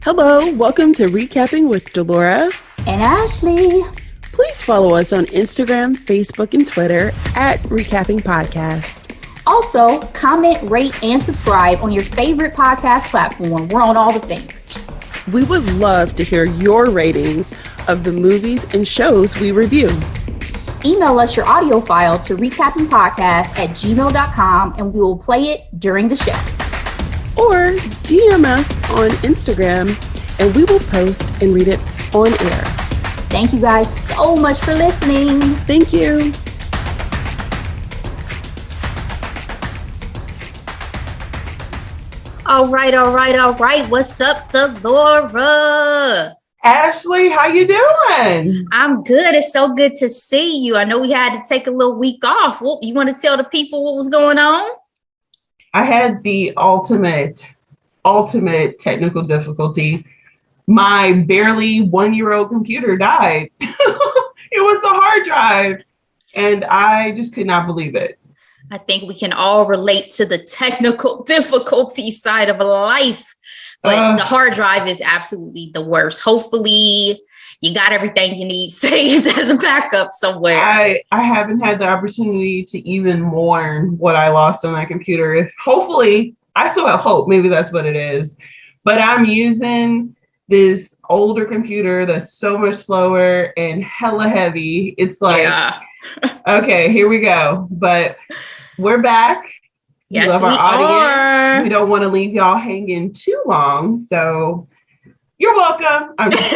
Hello, welcome to Recapping with Delora and Ashley. Please follow us on Instagram, Facebook, and Twitter at Recapping Podcast. Also, comment, rate, and subscribe on your favorite podcast platform. We're on all the things. We would love to hear your ratings of the movies and shows we review. Email us your audio file to recappingpodcast@gmail.com and we will play it during the show. Or DM us on Instagram and we will post and read it on air. Thank you guys so much for listening. Thank you. All right. What's up, Delora? Ashley, how you doing? I'm good. It's so good to see you. I know we had to take a little week off. Well, you want to tell the people what was going on? I had the ultimate technical difficulty. My barely 1-year-old computer died. It was the hard drive, and I just could not believe it. I think we can all relate to the technical difficulty side of life, but the hard drive is absolutely the worst. Hopefully you got everything you need saved as a backup somewhere. I haven't had the opportunity to even mourn what I lost on my computer. Hopefully, I still have hope. Maybe that's what it is. But I'm using this older computer that's so much slower and hella heavy. It's like, okay, here we go. But we're back. Yes, we love our audience. are. We don't want to leave y'all hanging too long. So you're welcome. I'm just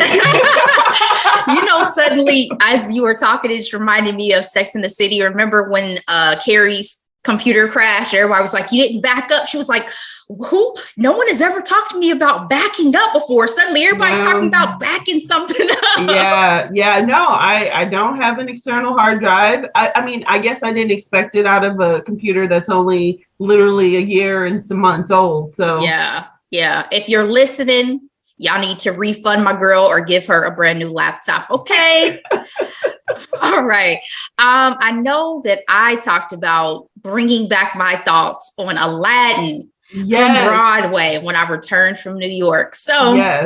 suddenly, as you were talking, it just reminded me of Sex and the City. Remember when Carrie's computer crashed? Everybody was like, you didn't back up. She was like, who? No one has ever talked to me about backing up before. Suddenly everybody's talking about backing something up. No, I don't have an external hard drive. I mean, I guess I didn't expect it out of a computer that's only literally a year and some months old. So yeah. If you're listening, y'all need to refund my girl or give her a brand new laptop. Okay. All right. I know that I talked about bringing back my thoughts on Aladdin from Broadway when I returned from New York. So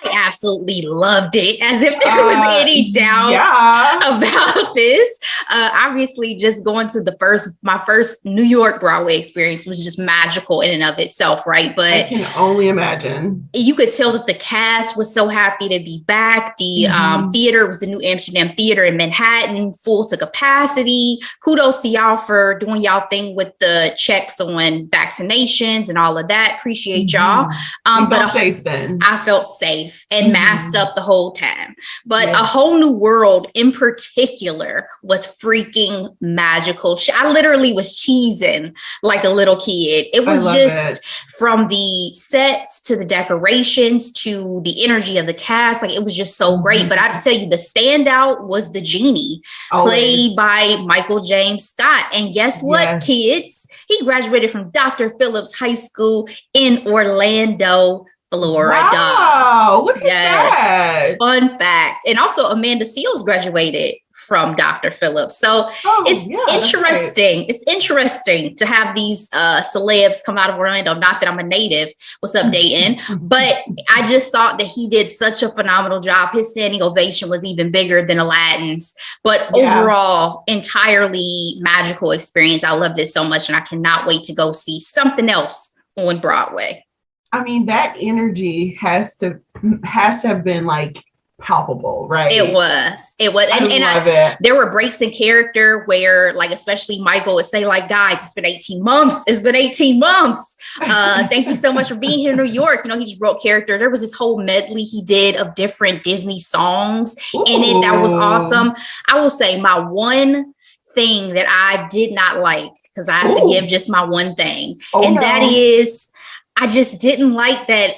I absolutely loved it, as if there was any doubt about this. Obviously, just going to my first New York Broadway experience was just magical in and of itself, right? But I can only imagine. You could tell that the cast was so happy to be back. The theater was the New Amsterdam Theater in Manhattan, full to capacity. Kudos to y'all for doing y'all thing with the checks on vaccinations and all of that. Appreciate y'all. But safe then. I felt safe and masked up the whole time. But A Whole New World in particular was freaking magical. I literally was cheesing like a little kid. It was just from the sets to the decorations to the energy of the cast. Like, it was just so great. But I have to tell you, the standout was the genie, played by Michael James Scott. And guess what, kids? He graduated from Dr. Phillips High School in Orlando, Florida. Wow, look at that. Fun fact. And also Amanda Seales graduated from Dr. Phillips. So it's interesting. It's interesting to have these celebs come out of Orlando. Not that I'm a native. What's up, Dayton? But I just thought that he did such a phenomenal job. His standing ovation was even bigger than Aladdin's. But overall, entirely magical experience. I loved it so much, and I cannot wait to go see something else on Broadway. I mean, that energy has to have been like palpable, right? It was. And there were breaks in character where, like, especially Michael would say, like, guys, it's been 18 months. Thank you so much for being here in New York. He just wrote character. There was this whole medley he did of different Disney songs in it. That was awesome. I will say my one thing that I did not like, because I have to give just my one thing. That is, I just didn't like that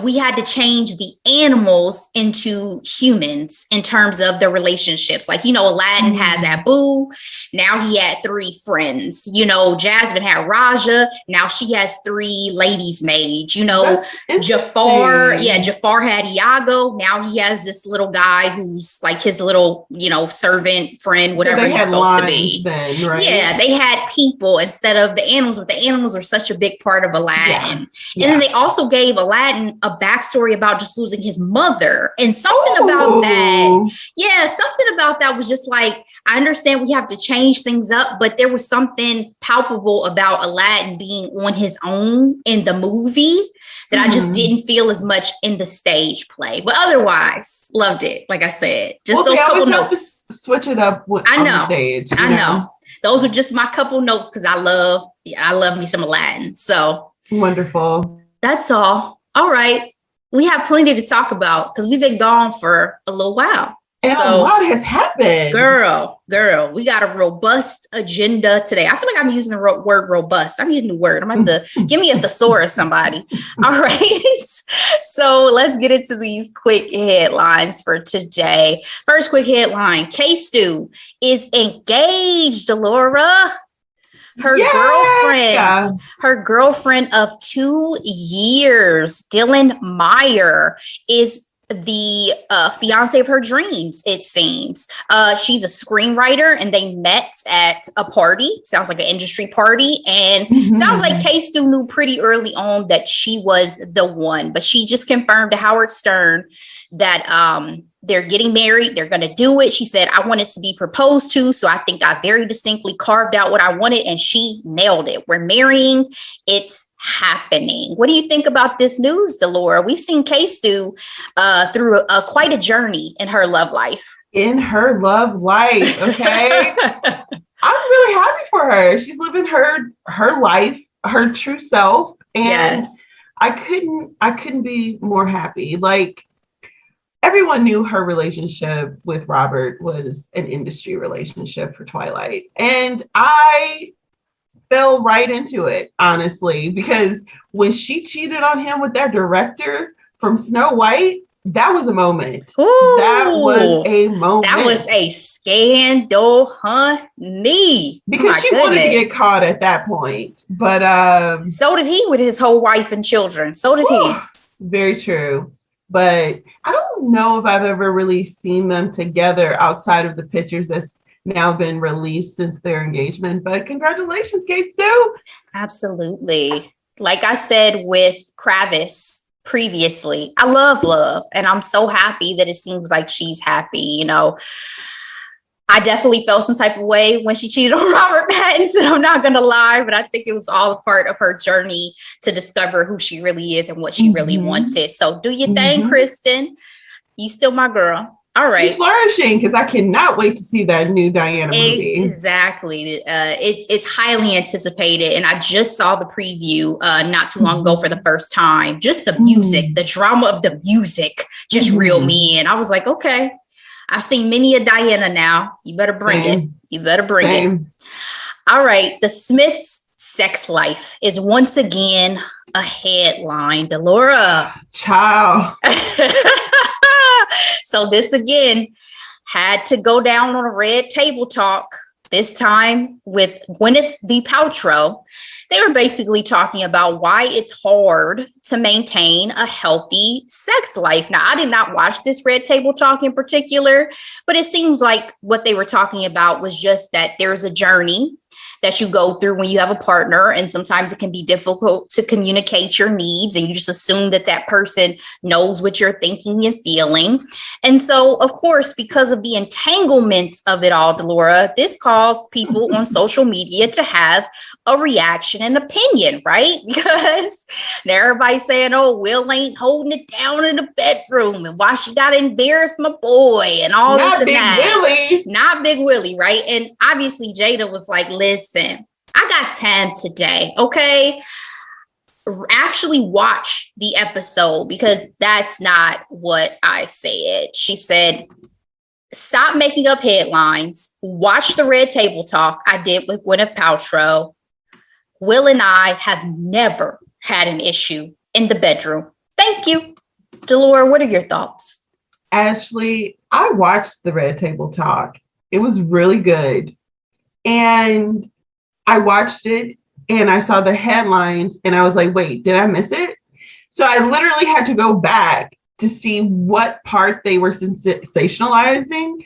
we had to change the animals into humans in terms of their relationships. Like, Aladdin has Abu. Now he had 3 friends. Jasmine had Raja. Now she has 3 ladies' maids. Jafar. Yeah, Jafar had Iago. Now he has this little guy who's like his little, servant friend, whatever he's supposed to be. Then, right? Yeah, they had people instead of the animals, but the animals are such a big part of Aladdin. Yeah. And then they also gave Aladdin a backstory about just losing his mother. And something about that was just like, I understand we have to change things up, but there was something palpable about Aladdin being on his own in the movie that I just didn't feel as much in the stage play. But otherwise, loved it. Like I said, just those couple notes. Switch it up on the stage. I know. Those are just my couple notes because I love me some Aladdin. So wonderful. That's all. All right. We have plenty to talk about because we've been gone for a little while. And a lot has happened. Girl, we got a robust agenda today. I feel like I'm using the word robust. I need a new word. I'm going to give me a thesaurus, somebody. All right. So let's get into these quick headlines for today. First quick headline. K-Stu is engaged, Laura. Her girlfriend of 2 years, Dylan Meyer, is the fiance of her dreams, it seems. She's a screenwriter and they met at a party. Sounds like an industry party. And sounds like K-Stu knew pretty early on that she was the one. But she just confirmed to Howard Stern that they're getting married. They're going to do it. She said, I wanted to be proposed to. So I think I very distinctly carved out what I wanted and she nailed it. We're marrying. It's happening. What do you think about this news, Delora? We've seen K-Stu through quite a journey in her love life. Okay. I'm really happy for her. She's living her life, her true self. And yes. I couldn't be more happy. Like, everyone knew her relationship with Robert was an industry relationship for Twilight. And I fell right into it, honestly, because when she cheated on him with that director from Snow White, that was a moment. Ooh, that was a moment. That was a scandal, honey. Because she wanted to get caught at that point. But so did he with his whole wife and children. So did he. Very true. But I don't know if I've ever really seen them together outside of the pictures that's now been released since their engagement. But congratulations, K-Stu. Absolutely. Like I said with Kravis previously, I love. And I'm so happy that it seems like she's happy. You know, I definitely felt some type of way when she cheated on Robert Pattinson. I'm not going to lie, but I think it was all a part of her journey to discover who she really is and what she really wanted. So do your thing, Kristen. You still my girl. All right. She's flourishing because I cannot wait to see that new Diana movie. Exactly. It's highly anticipated. And I just saw the preview not too long ago for the first time. Just the music, the drama of the music just reeled me in. I was like, okay. I've seen many a Diana now. You better bring it. You better bring it. All right. The Smiths' sex life is once again a headline. Delora. Ciao. So this again had to go down on a red table talk, this time with Gwyneth Paltrow. They were basically talking about why it's hard to maintain a healthy sex life. Now, I did not watch this red table talk in particular, but it seems like what they were talking about was just that there's a journey that you go through when you have a partner. And sometimes it can be difficult to communicate your needs. And you just assume that that person knows what you're thinking and feeling. And so, of course, because of the entanglements of it all, Delora, this caused people on social media to have a reaction and opinion, right? Because everybody's saying, oh, Will ain't holding it down in the bedroom and why she got to embarrass my boy and all this and that. Not Big Willie, right? And obviously Jada was like, listen, I got time today, okay? Actually watch the episode because that's not what I said. She said, stop making up headlines. Watch the red table talk I did with Gwyneth Paltrow. Will and I have never had an issue in the bedroom. Thank you. Delora, what are your thoughts? Ashley, I watched the red table talk. It was really good. And I watched it and I saw the headlines and I was like, wait, did I miss it? So I literally had to go back to see what part they were sensationalizing.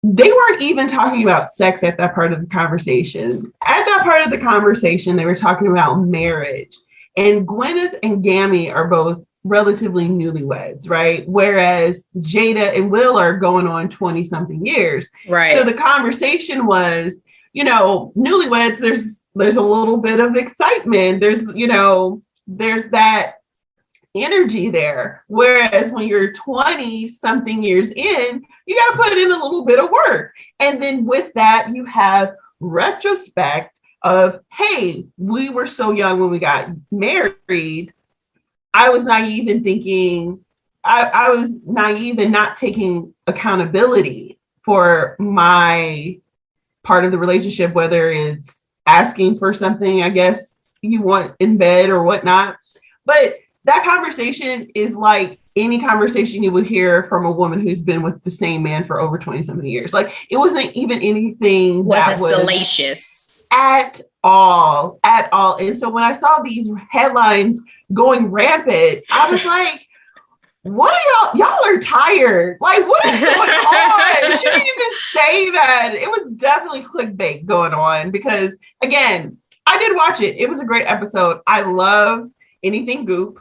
They weren't even talking about sex at that part of the conversation. At that part of the conversation, they were talking about marriage. And Gwyneth and Gammy are both relatively newlyweds, right? Whereas Jada and Will are going on 20 something years. Right. So the conversation was, you know, newlyweds, there's a little bit of excitement. There's that energy there. Whereas when you're 20 something years in, you got to put in a little bit of work. And then with that, you have retrospect of, hey, we were so young when we got married. I was naive in thinking, I was naive in not taking accountability for my part of the relationship, whether it's asking for something, I guess, you want in bed or whatnot. But that conversation is like any conversation you would hear from a woman who's been with the same man for over 20 something years. Like, it wasn't even anything that was salacious at all. And so when I saw these headlines going rampant, I was like, what are y'all are tired. Like, what is going on? She didn't even say that. It was definitely clickbait going on because, again, I did watch it. It was a great episode. I love anything goop.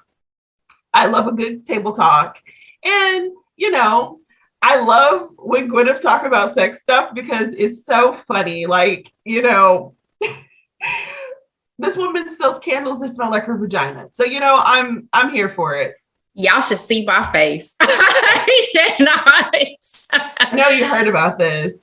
I love a good table talk. And, you know, I love when Gwyneth talk about sex stuff because it's so funny. Like, you know, this woman sells candles that smell like her vagina. So, you know, I'm here for it. Y'all should see my face. I know you heard about this.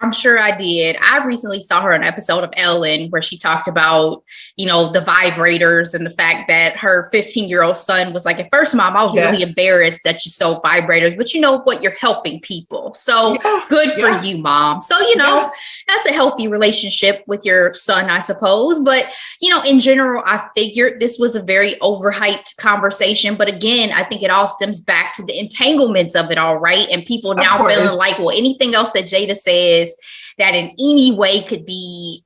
I'm sure I did. I recently saw her on an episode of Ellen where she talked about, you know, the vibrators and the fact that her 15-year-old son was like, at first, Mom, I was really embarrassed that you sold vibrators, but you know what? You're helping people. So good for you, Mom. So, you know, that's a healthy relationship with your son, I suppose. But, you know, in general, I figured this was a very overhyped conversation. But again, I think it all stems back to the entanglements of it all, right? And people now feeling like, well, anything else that Jada says that in any way could be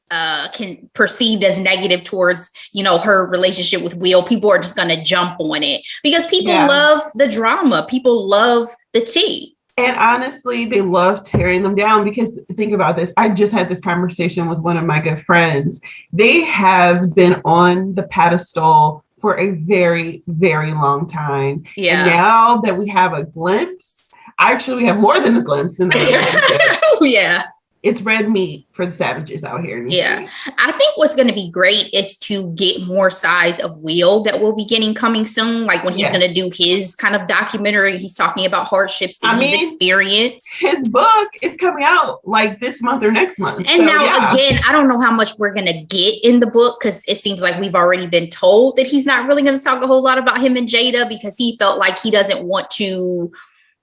perceived as negative towards, you know, her relationship with Will, people are just going to jump on it because people love the drama. People love the tea. And honestly, they love tearing them down because think about this. I just had this conversation with one of my good friends. They have been on the pedestal for a very, very long time. Yeah. And now that we have a glimpse, actually we have more than a glimpse in the relationship. Yeah. It's red meat for the savages out here. Yeah. I think what's going to be great is to get more sides of Will that we'll be getting coming soon. Like when he's going to do his kind of documentary, he's talking about hardships that he's experienced. His book is coming out like this month or next month. And again, I don't know how much we're going to get in the book because it seems like we've already been told that he's not really going to talk a whole lot about him and Jada because he felt like he doesn't want to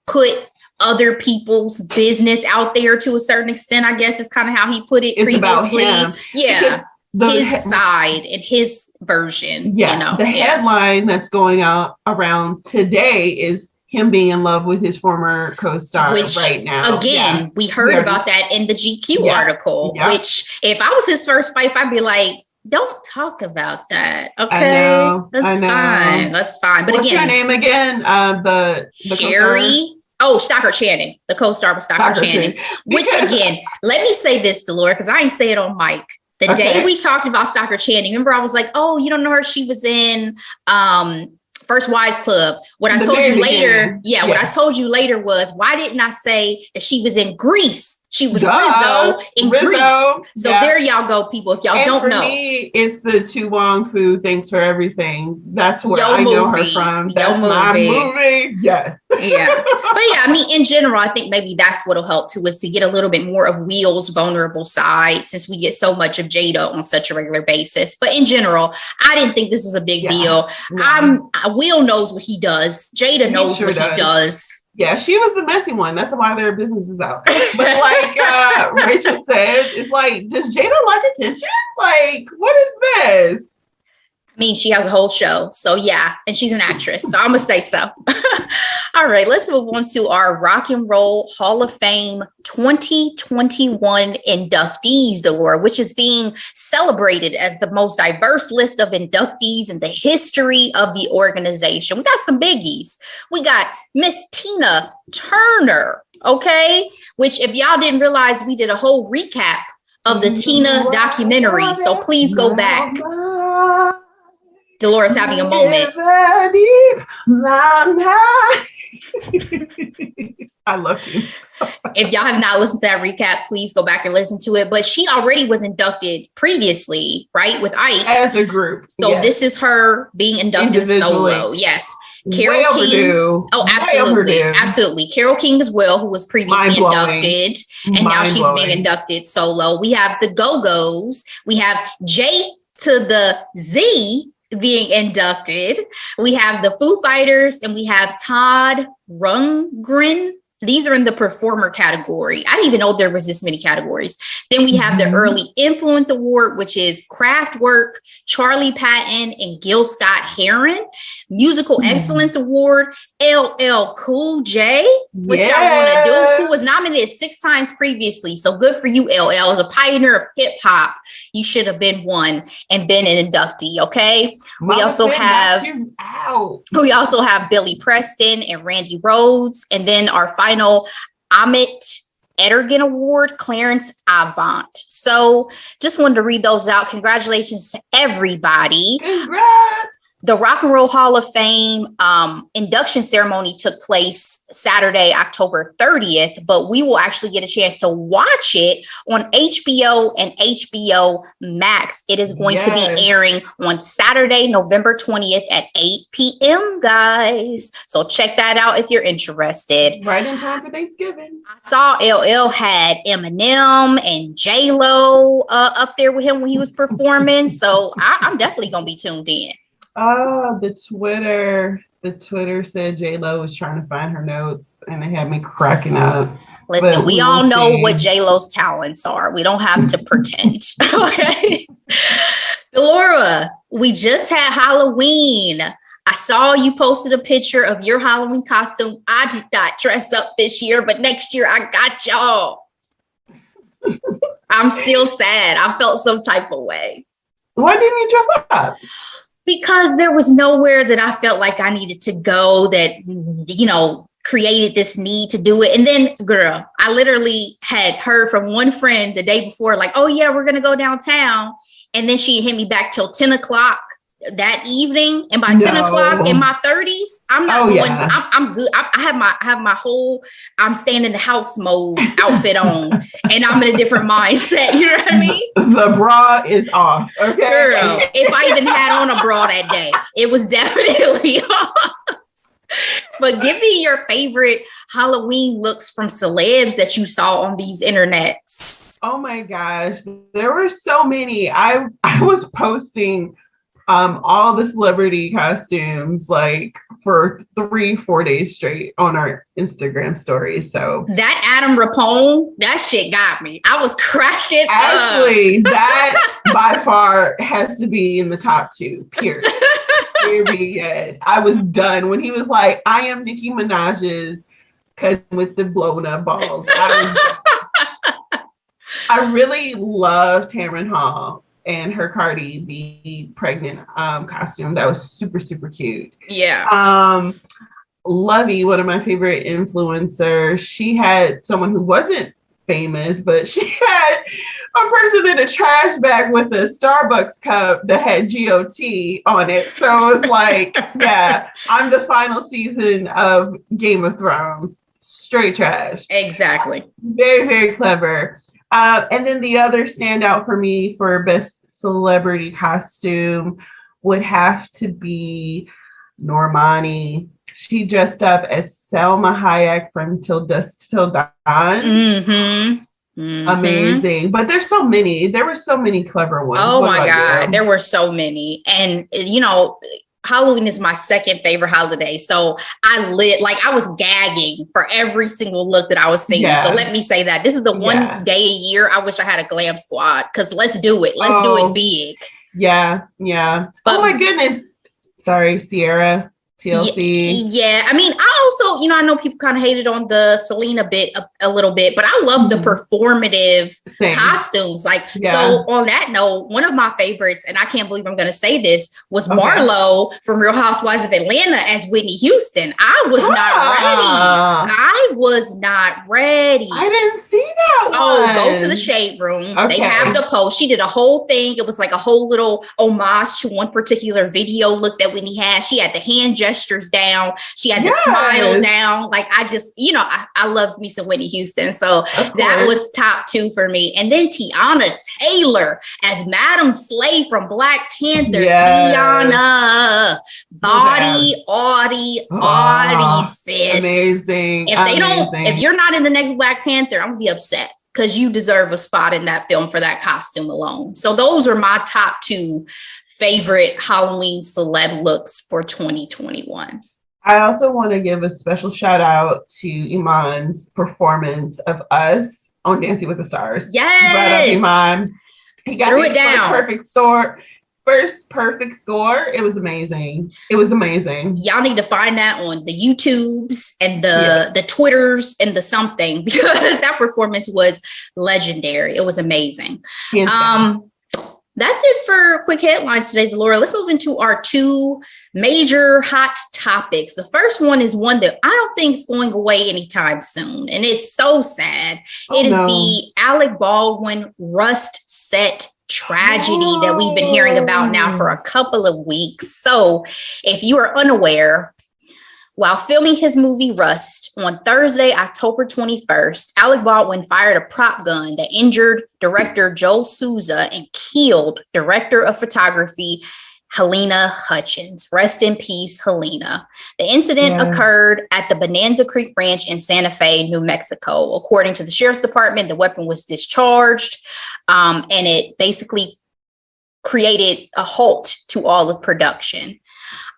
put other people's business out there to a certain extent, I guess is kind of how he put it previously. Yeah. His side and his version. Yeah. You know? The headline that's going out around today is him being in love with his former co-star right now. Again, we heard about that in the GQ article, which if I was his first wife, I'd be like, don't talk about that. Okay. That's fine. That's fine. But what's your name again? The Sherry. Co-star? Oh, Stockard Channing. The co-star was Stockard Channing. Which again, let me say this, Delora, because I ain't say it on mic. The day we talked about Stockard Channing, remember I was like, oh, you don't know her? She was in First Wives Club. What I told you later, what I told you later was, why didn't I say that she was in Grease? She was Rizzo in Grease. So there y'all go, people. If y'all don't know. For me, it's the Tu Wong Fu, Thanks for Everything. That's where I know her from. That's my movie. Yes. Yeah. But yeah, I mean, in general, I think maybe that's what'll help too, is to get a little bit more of Will's vulnerable side since we get so much of Jada on such a regular basis. But in general, I didn't think this was a big deal. Will knows what he does. Jada knows what he does. Yeah, she was the messy one. That's why their business is out. But like Rachel said, it's like, does Jada like attention? Like, what is this? I mean, she has a whole show. So yeah, and she's an actress. So I'm going to say so. All right, let's move on to our Rock and Roll Hall of Fame 2021 inductees, Delora, which is being celebrated as the most diverse list of inductees in the history of the organization. We got some biggies. We got Miss Tina Turner, okay? Which if y'all didn't realize, we did a whole recap of the Tina documentary. So please go back. Dolores having a moment. I love you. If y'all have not listened to that recap, please go back and listen to it. But she already was inducted previously, right? With Ike. As a group. So this is her being inducted solo. Yes. Carole King. Oh, absolutely. Absolutely. Carole King as well, who was previously inducted. And now she's being inducted solo. We have the Go-Go's. We have J to the Z being inducted. We have the Foo Fighters, and we have Todd Rundgren. These are in the performer category. I didn't even know there was this many categories. Then we have the Early Influence Award, which is Kraftwerk, Charlie Patton, and Gil Scott-Heron. Musical Excellence Award, LL Cool J, which I want to do, who was nominated 6 times previously. So good for you, LL. As a pioneer of hip hop, you should have been one and been an inductee. Okay. We also have Billy Preston and Randy Rhoads, and then our final Amit Edergan Award, Clarence Avant. So just wanted to read those out. Congratulations to everybody. Congrats. The Rock and Roll Hall of Fame induction ceremony took place Saturday, October 30th, but we will actually get a chance to watch it on HBO and HBO Max. It is going to be airing on Saturday, November 20th at 8 p.m., guys. So check that out if you're interested. Right in time for Thanksgiving. I saw LL had Eminem and J-Lo up there with him when he was performing. So I'm definitely going to be tuned in. Oh, the Twitter said J-Lo was trying to find her notes, and it had me cracking up. Listen, we all know what J-Lo's talents are. We don't have to pretend. Okay. Laura, we just had Halloween. I saw you posted a picture of your Halloween costume. I did not dress up this year, but next year I got y'all. I'm still sad. I felt some type of way. Why didn't you dress up? Because there was nowhere that I felt like I needed to go that, created this need to do it. And then, girl, I literally had heard from one friend the day before, like, oh, yeah, we're going to go downtown. And then she hit me back till 10 o'clock that evening. And by 10 o'clock in my 30s, I'm not going. Yeah. I'm good. I have my whole I'm staying in the house mode outfit on, and I'm in a different mindset. You know what I mean? The bra is off. Okay. Girl, if I even had on a bra that day, it was definitely off. But give me your favorite Halloween looks from celebs that you saw on these internets. Oh my gosh. There were so many. I was posting all the celebrity costumes like for 3-4 days straight on our Instagram stories. So that Adam Rapone, that shit got me. I was cracking Actually, up. That by far has to be in the top 2, period. Period. I was done when he was like, I am Nicki Minaj's cousin with the blown up balls. I really loved Tamron Hall and her Cardi B pregnant costume. That was super, super cute. Yeah. Lovey, one of my favorite influencers, she had someone who wasn't famous, but she had a person in a trash bag with a Starbucks cup that had GOT on it. So it was like, yeah, I'm the final season of Game of Thrones. Straight trash. Exactly. Very, very clever. And then the other standout for me for best celebrity costume would have to be Normani. She dressed up as Selma Hayek from Till Dusk Till Dawn. Mm-hmm. Mm-hmm. Amazing. But there's so many. There were so many clever ones. Oh my God. There were so many. And, Halloween is my second favorite holiday. So I was gagging for every single look that I was seeing. Yeah. So let me say that this is the one day a year I wish I had a glam squad, because let's do it. Let's do it big. Yeah. Yeah. But, oh my goodness. Sorry, Sierra. TLC. Yeah. I mean, I also, I know people kind of hated on the Selena bit a little bit, but I love the performative costumes. Like, so on that note, one of my favorites, and I can't believe I'm going to say this, was Marlo from Real Housewives of Atlanta as Whitney Houston. I was not ready. I didn't see that one. Oh, go to the Shade Room. Okay. They have the post. She did a whole thing. It was like a whole little homage to one particular video look that Whitney had. She had the hand gestures down. She had the smile down. Like, I just, I love me some Whitney Houston. So that was top 2 for me. And then Tiana Taylor as Madam Slay from Black Panther. Tiana. Body, Audie, sis. Amazing. If you're not in the next Black Panther, I'm gonna be upset, because you deserve a spot in that film for that costume alone. So those are my top 2 favorite Halloween celeb looks for 2021. I also want to give a special shout out to Iman's performance of Us on Dancing with the Stars. Yes. Right up, Iman. He got Threw it down. First perfect score. It was amazing. Y'all need to find that on the YouTubes and the Twitters and the something, because that performance was legendary. It was amazing. That's it for quick headlines today, Delora. Let's move into our 2 major hot topics. The first one is one that I don't think is going away anytime soon, and it's so sad. It is the Alec Baldwin Rust set tragedy that we've been hearing about now for a couple of weeks. So if you are unaware, while filming his movie Rust on Thursday, October 21st, Alec Baldwin fired a prop gun that injured director Joe Souza and killed director of photography Helena Hutchins. Rest in peace, Helena. The incident occurred at the Bonanza Creek Ranch in Santa Fe, New Mexico. According to the sheriff's department, the weapon was discharged, and it basically created a halt to all of production.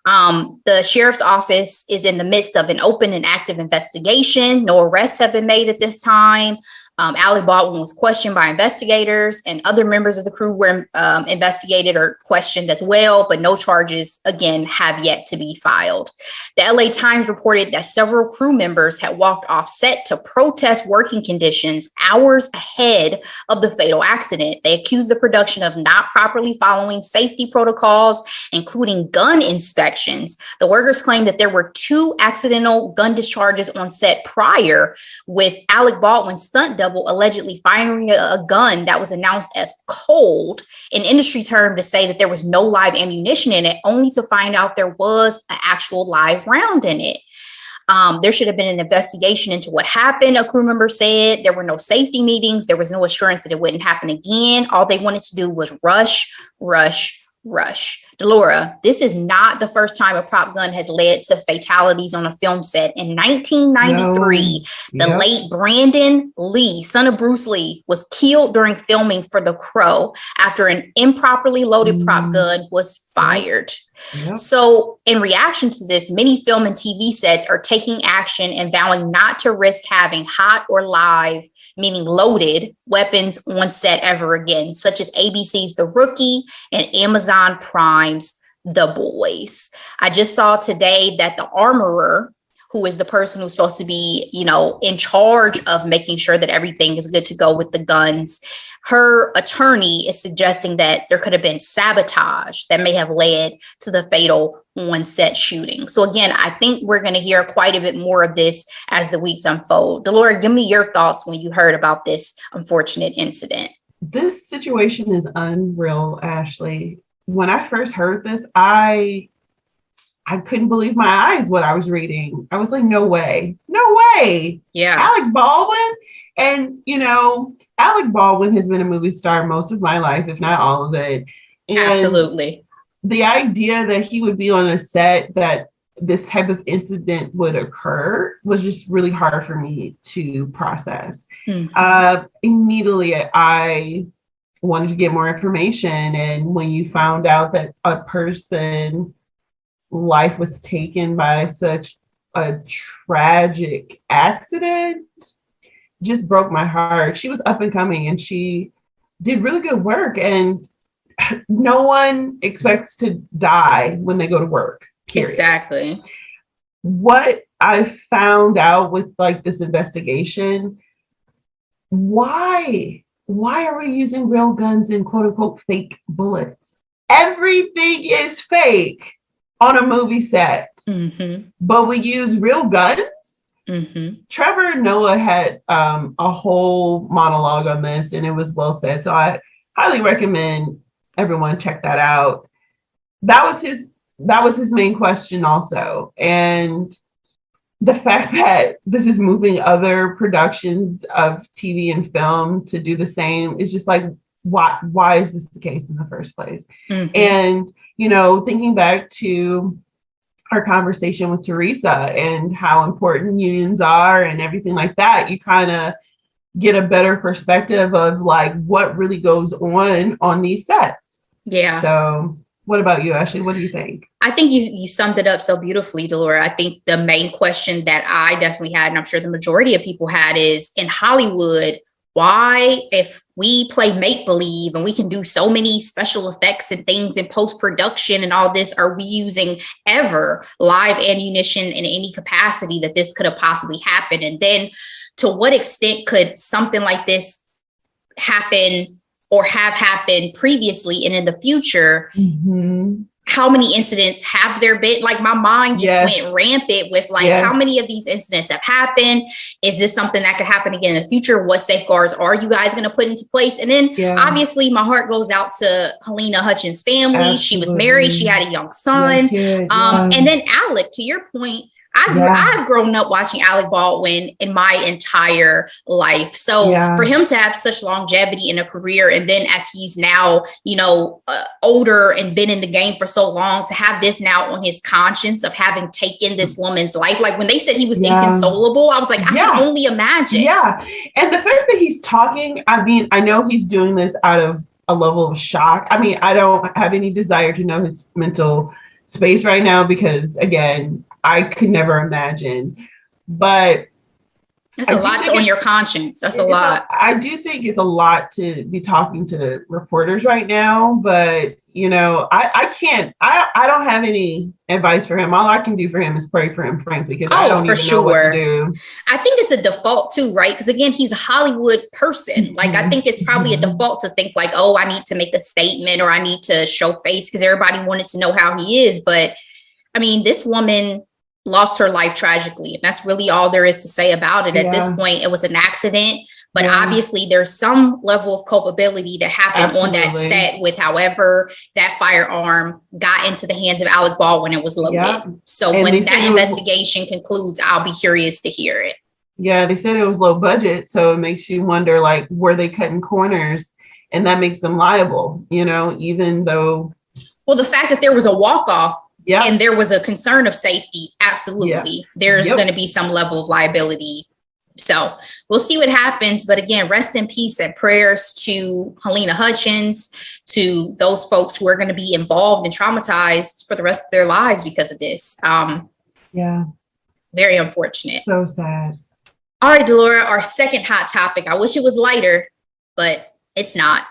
The sheriff's office is in the midst of an open and active investigation. No arrests have been made at this time. Alec Baldwin was questioned by investigators, and other members of the crew were investigated or questioned as well, but no charges, again, have yet to be filed. The LA Times reported that several crew members had walked off set to protest working conditions hours ahead of the fatal accident. They accused the production of not properly following safety protocols, including gun inspections. The workers claimed that there were 2 accidental gun discharges on set prior, with Alec Baldwin's stunt double allegedly firing a gun that was announced as cold, an industry term to say that there was no live ammunition in it, only to find out there was an actual live round in it. There should have been an investigation into what happened, a crew member said. There were no safety meetings. There was no assurance that it wouldn't happen again. All they wanted to do was rush. Delora, this is not the first time a prop gun has led to fatalities on a film set. In 1993, the late Brandon Lee, son of Bruce Lee, was killed during filming for The Crow after an improperly loaded prop gun was fired. So in reaction to this, many film and TV sets are taking action and vowing not to risk having hot or live, meaning loaded, weapons on set ever again, such as ABC's The Rookie and Amazon Prime's The Boys. I just saw today that the armorer, who is the person who's supposed to be, in charge of making sure that everything is good to go with the guns, her attorney is suggesting that there could have been sabotage that may have led to the fatal on-set shooting. So again, I think we're going to hear quite a bit more of this as the weeks unfold. Delora, give me your thoughts when you heard about this unfortunate incident. This situation is unreal, Ashley. When I first heard this, I couldn't believe my eyes what I was reading. I was like, no way. Yeah. Alec Baldwin. And, Alec Baldwin has been a movie star most of my life, if not all of it. And absolutely. The idea that he would be on a set that this type of incident would occur was just really hard for me to process. Immediately, I wanted to get more information. And when you found out that a person life was taken by such a tragic accident, just broke my heart. She was up and coming and she did really good work, and no one expects to die when they go to work. Period. Exactly. What I found out with like this investigation, why are we using real guns and quote unquote fake bullets? Everything is fake on a movie set, but we use real guns. Trevor Noah had a whole monologue on this, and it was well said. So I highly recommend everyone check that out. That was his main question also, and the fact that this is moving other productions of TV and film to do the same is just like, why is this the case in the first place? And, you know, thinking back to our conversation with Teresa and how important unions are and everything like that, you kind of get a better perspective of like what really goes on these sets. Yeah. So what about you, Ashley? What do you think? I think you summed it up so beautifully, Delora. I think the main question that I definitely had, and I'm sure the majority of people had, is in Hollywood, why, if we play make-believe and we can do so many special effects and things in post-production and all this, are we using ever live ammunition in any capacity that this could have possibly happened? And then to what extent could something like this happen or have happened previously and in the future? How many incidents have there been? Like my mind just went rampant with like, how many of these incidents have happened? Is this something that could happen again in the future? What safeguards are you guys going to put into place? And then obviously my heart goes out to Helena Hutchins' family. Absolutely. She was married. She had a young son. And then Alec, to your point, I've grown up watching Alec Baldwin in my entire life. So for him to have such longevity in a career, and then as he's now, you know, older and been in the game for so long, to have this now on his conscience of having taken this woman's life. Like when they said he was inconsolable, I was like, I can only imagine. Yeah. And the fact that he's talking, I mean, I know he's doing this out of a level of shock. I mean, I don't have any desire to know his mental space right now because, again, I could never imagine, but that's a lot on your conscience. That's a lot. I do think it's a lot to be talking to the reporters right now, but you know, I don't have any advice for him. All I can do for him is pray for him, frankly, because I don't even know what to do. I think it's a default too, right? Because again, he's a Hollywood person. Like I think it's probably a default to think like, oh, I need to make a statement or I need to show face because everybody wanted to know how he is. But I mean, this woman lost her life tragically. And that's really all there is to say about it. At this point, it was an accident, but obviously there's some level of culpability that happened on that set with however that firearm got into the hands of Alec Baldwin and was loaded. So and when that investigation concludes, I'll be curious to hear it. Yeah, they said it was low budget. So it makes you wonder, like, were they cutting corners? And that makes them liable, you know, even though. Well, the fact that there was a walk-off and there was a concern of safety. Absolutely. There's going to be some level of liability. So we'll see what happens. But again, rest in peace and prayers to Helena Hutchins, to those folks who are going to be involved and traumatized for the rest of their lives because of this. Very unfortunate. So sad. All right, Delora, our second hot topic. I wish it was lighter, but it's not.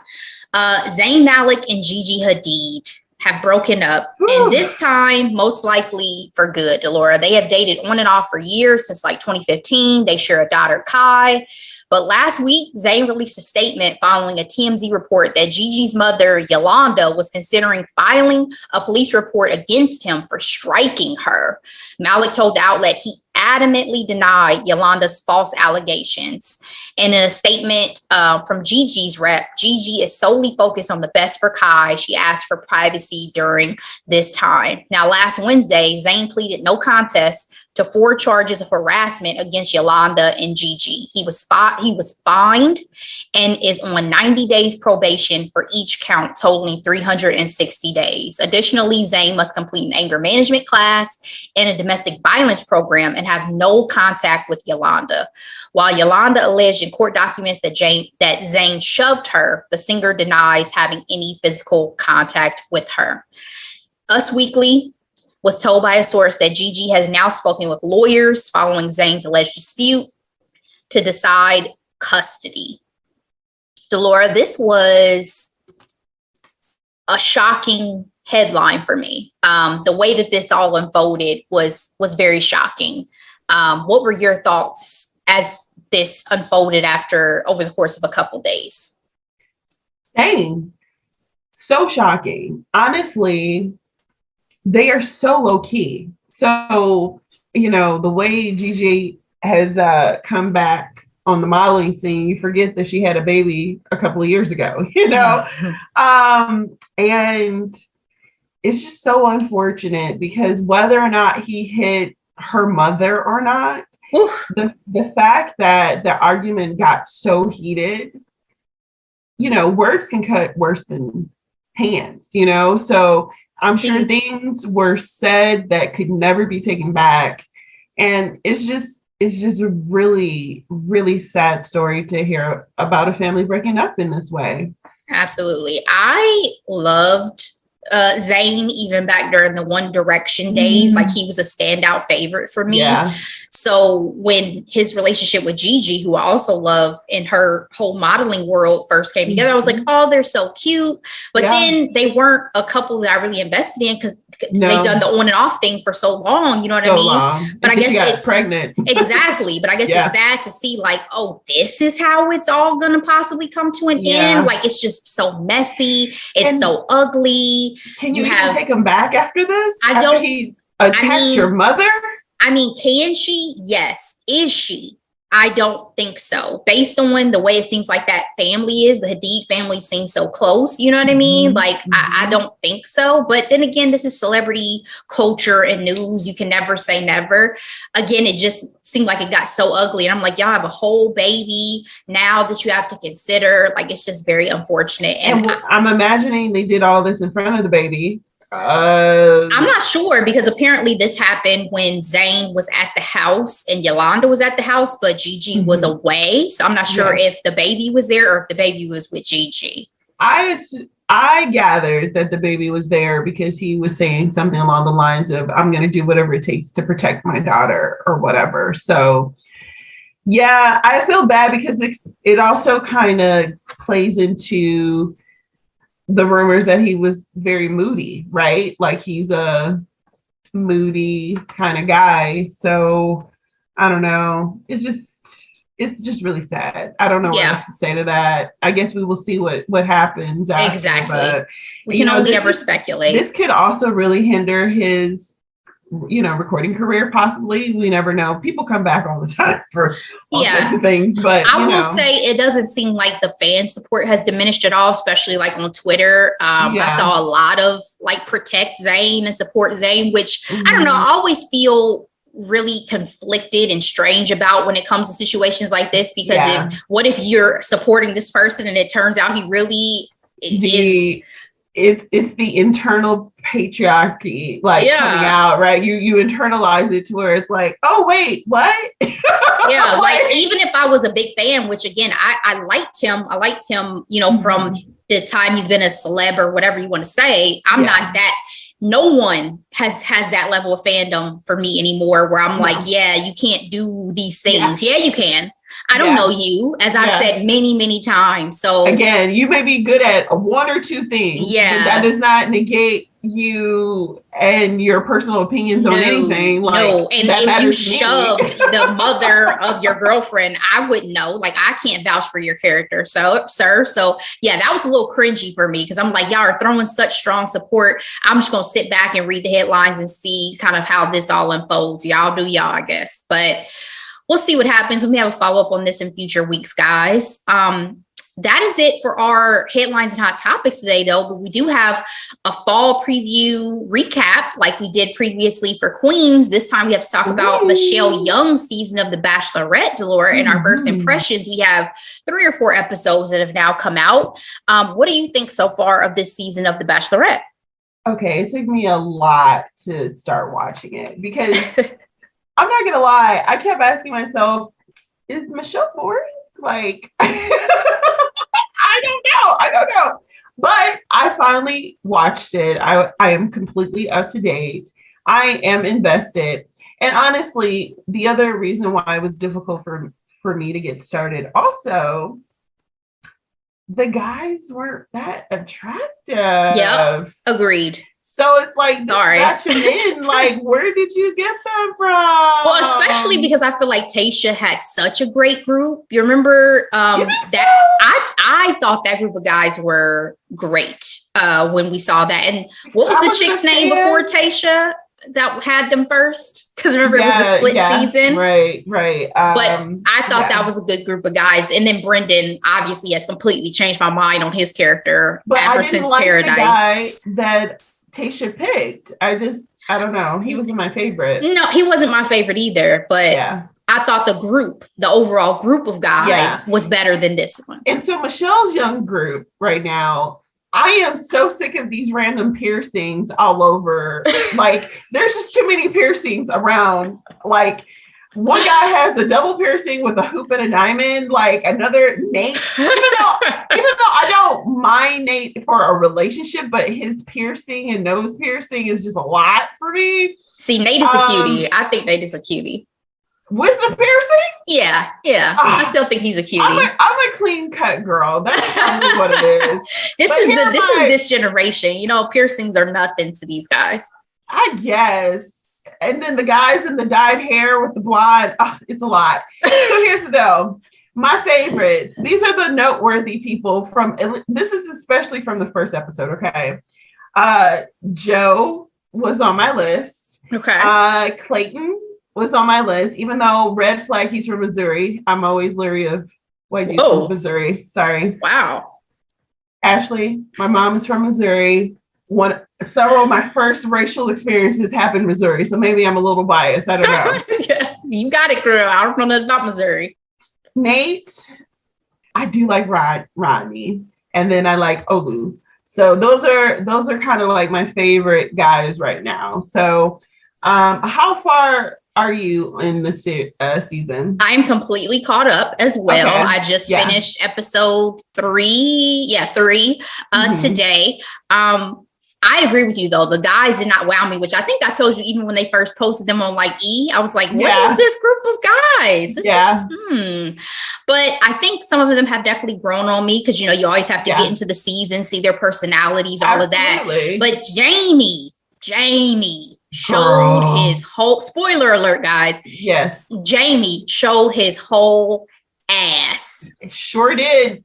Zayn Malik and Gigi Hadid have broken up. And this time, most likely for good, Delora. They have dated on and off for years, since like 2015. They share a daughter, Kai. But last week, Zayn released a statement following a TMZ report that Gigi's mother, Yolanda, was considering filing a police report against him for striking her. Malik told the outlet he adamantly denied Yolanda's false allegations. And in a statement from Gigi's rep, Gigi is solely focused on the best for Kai. She asked for privacy during this time. Now, last Wednesday, Zayn pleaded no contest to 4 charges of harassment against Yolanda and Gigi. He was fined and is on 90 days probation for each count, totaling 360 days. Additionally, Zayn must complete an anger management class and a domestic violence program and have no contact with Yolanda. While Yolanda alleged in court documents that Zayn shoved her, the singer denies having any physical contact with her. Us Weekly was told by a source that Gigi has now spoken with lawyers following Zayn's alleged dispute to decide custody. Delora, this was a shocking headline for me. The way that this all unfolded was very shocking. What were your thoughts as this unfolded over the course of a couple days? Same. So shocking. Honestly, they are so low key. So, the way Gigi has come back on the modeling scene, you forget that she had a baby a couple of years ago, and it's just so unfortunate because whether or not he hit her mother or not, the fact that the argument got so heated, words can cut worse than hands, so I'm sure things were said that could never be taken back. And it's just a really, really sad story to hear about a family breaking up in this way. Absolutely. I loved Zayn even back during the One Direction days. Like, he was a standout favorite for me. Yeah. So when his relationship with Gigi, who I also love in her whole modeling world, first came together, I was like, oh, they're so cute. But then they weren't a couple that I really invested in because they've done the on and off thing for so long. You know what I mean? Long. But I guess it's pregnant. Exactly. But I guess it's sad to see, like, oh, this is how it's all going to possibly come to an end. Like, it's just so messy. It's so ugly. Can you even take him back after this? He attacked your mother? I mean, can she? Yes. Is she? I don't think so. Based on the way it seems like that family is, the Hadid family seems so close. You know what I mean? Like, I don't think so. But then again, this is celebrity culture and news. You can never say never. Again, it just seemed like it got so ugly. And I'm like, y'all have a whole baby now that you have to consider. Like, it's just very unfortunate. And I'm imagining they did all this in front of the baby. I'm not sure because apparently this happened when Zayn was at the house and Yolanda was at the house, but Gigi was away. So I'm not sure if the baby was there or if the baby was with Gigi. I gathered that the baby was there because he was saying something along the lines of, I'm going to do whatever it takes to protect my daughter or whatever. So yeah, I feel bad because it also kind of plays into the rumors that he was very moody, right? Like, he's a moody kind of guy. So I don't know. It's just really sad. I don't know what else to say to that. I guess we will see what happens after, exactly. But, we can only ever speculate. This could also really hinder his recording career, possibly. We never know. People come back all the time for all sorts of things, but I will say it doesn't seem like the fan support has diminished at all, especially like on Twitter. I saw a lot of like protect Zayn and support Zayn, which I don't know. I always feel really conflicted and strange about when it comes to situations like this, because what if you're supporting this person and it turns out he really is. It's the internal patriarchy coming out, right? You internalize it to where it's like, oh wait, what? Like, even if I was a big fan, which again, I liked him, from the time he's been a celeb or whatever you want to say. I'm not that. No one has that level of fandom for me anymore where I'm like, you can't do these things. Yeah, you can. I don't know you, as I said many, many times. So again, you may be good at one or two things. Yeah. But that does not negate you and your personal opinions on anything. And if you shoved the mother of your girlfriend, I wouldn't know. Like, I can't vouch for your character. So, sir. So yeah, that was a little cringy for me because I'm like, y'all are throwing such strong support. I'm just going to sit back and read the headlines and see kind of how this all unfolds. Y'all do y'all, I guess. But we'll see what happens. We have a follow-up on this in future weeks, guys. That is it for our headlines and hot topics today, though. But we do have a fall preview recap like we did previously for Queens. This time we have to talk about Michelle Young's season of The Bachelorette, Delora. In our first impressions, we have 3 or 4 episodes that have now come out. What do you think so far of this season of The Bachelorette? Okay, it took me a lot to start watching it because I'm not going to lie. I kept asking myself, is Michelle boring? Like, I don't know. But I finally watched it. I am completely up to date. I am invested. And honestly, the other reason why it was difficult for me to get started also, the guys weren't that attractive. Yeah, agreed. So So it's like, sorry, batch of men, like, where did you get them from? Well, especially because I feel like Tayshia had such a great group. You remember that I thought that group of guys were great when we saw that. And what was the chick's name before Tayshia that had them first? Because remember, it was the split season. Right. But I thought that was a good group of guys. And then Brendan obviously has completely changed my mind on his character ever since Paradise. The guy that Tayshia picked. I don't know. He wasn't my favorite. No, he wasn't my favorite either. But I thought the overall group of guys was better than this one. And so Michelle's young group right now, I am so sick of these random piercings all over. Like, there's just too many piercings around. Like, one guy has a double piercing with a hoop and a diamond, like another Nate. Even though I don't mind Nate for a relationship, but his piercing and nose piercing is just a lot for me. See, Nate is a cutie. I think Nate is a cutie. With the piercing? Yeah. I still think he's a cutie. I'm a clean cut girl. That's probably what it is. This is this generation. You know, piercings are nothing to these guys. I guess. And then the guys in the dyed hair with the blonde, it's a lot. So here's the deal. My favorites, these are the noteworthy people this is especially from the first episode, okay? Joe was on my list. Okay. Clayton was on my list, even though red flag, he's from Missouri. I'm always leery of white dudes from Missouri. Sorry. Wow. Ashley, my mom is from Missouri. Several of my first racial experiences happened in Missouri, so maybe I'm a little biased. I don't know. You got it, girl. I don't know nothing about Missouri. Nate, I do like Rodney, and then I like Olu. So those are kind of like my favorite guys right now. So, how far are you in the season? I'm completely caught up as well. Okay. I just finished episode 3. Yeah, 3 today. I agree with you though. The guys did not wow me, which I think I told you even when they first posted them on like I was like, what is this group of guys? But I think some of them have definitely grown on me because, you know, you always have to get into the season, see their personalities, all of that. But Jamie showed his whole, spoiler alert, guys. Yes. Jamie showed his whole ass. Sure did.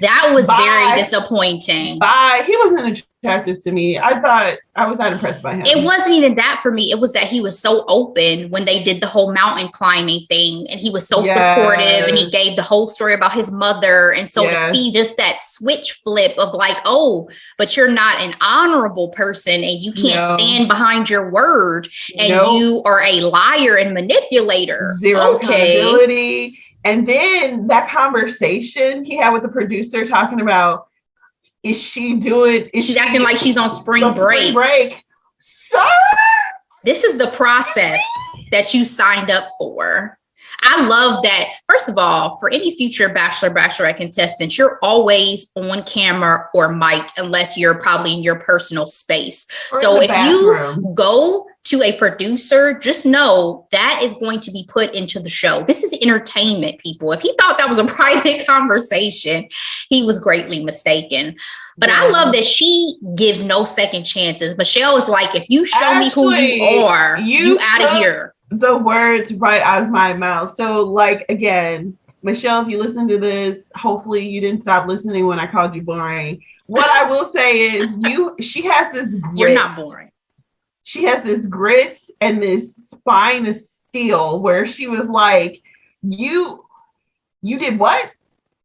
That was very disappointing. He wasn't attractive to me. I was not impressed by him. It wasn't even that for me. It was that he was so open when they did the whole mountain climbing thing, and he was so supportive, and he gave the whole story about his mother. And so to see just that switch flip of like, oh, but you're not an honorable person, and you can't stand behind your word, and you are a liar and manipulator. Zero accountability. And then that conversation he had with the producer talking about, she's acting like she's on spring break. Sir! This is the process that you signed up for. I love that. First of all, for any future Bachelorette contestants, you're always on camera or mic'd unless you're probably in your personal space. So if you go to a producer, just know that is going to be put into the show. This is entertainment, people. If he thought that was a private conversation, he was greatly mistaken. But I love that she gives no second chances. Michelle is like, if you show me who you are, you out of here. The words right out of my mouth. So like, again, Michelle, if you listen to this, hopefully you didn't stop listening when I called you boring. What I will say is she has this grit. You're not boring. She has this grit and this spine of steel where she was like, you did what?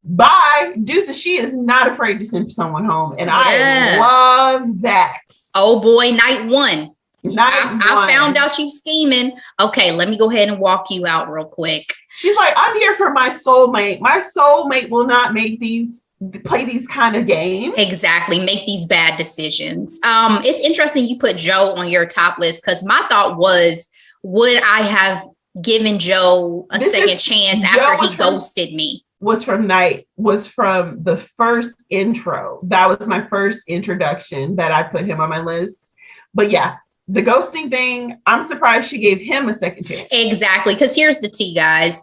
Bye. Deuces, she is not afraid to send someone home. And I love that. Oh boy, night one. I found out she was scheming. Okay, let me go ahead and walk you out real quick. She's like, I'm here for my soulmate. My soulmate will not play these kind of games. Exactly. Make these bad decisions. It's interesting you put Joe on your top list because my thought was, would I have given Joe a second chance after he ghosted me? Was from the first intro. That was my first introduction that I put him on my list. But yeah, the ghosting thing, I'm surprised she gave him a second chance. Exactly. Because here's the tea, guys.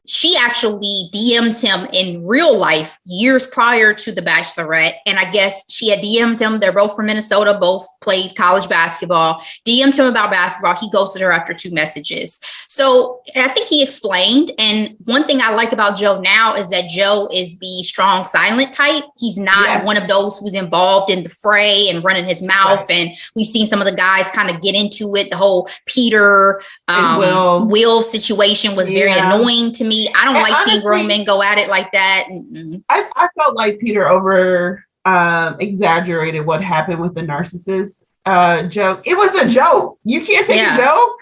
she actually DM'd him in real life years prior to The Bachelorette. And I guess she had DM'd him. They're both from Minnesota, both played college basketball. DM'd him about basketball. He ghosted her after 2 messages. So I think he explained. And one thing I like about Joe now is that Joe is the strong, silent type. He's not one of those who's involved in the fray and running his mouth. And we've seen some of the guys kind of get into it. The whole Peter Will situation was very annoying to me. I don't like seeing grown men go at it like that. I felt like Peter exaggerated what happened with the narcissist joke. It was a joke. You can't take a joke.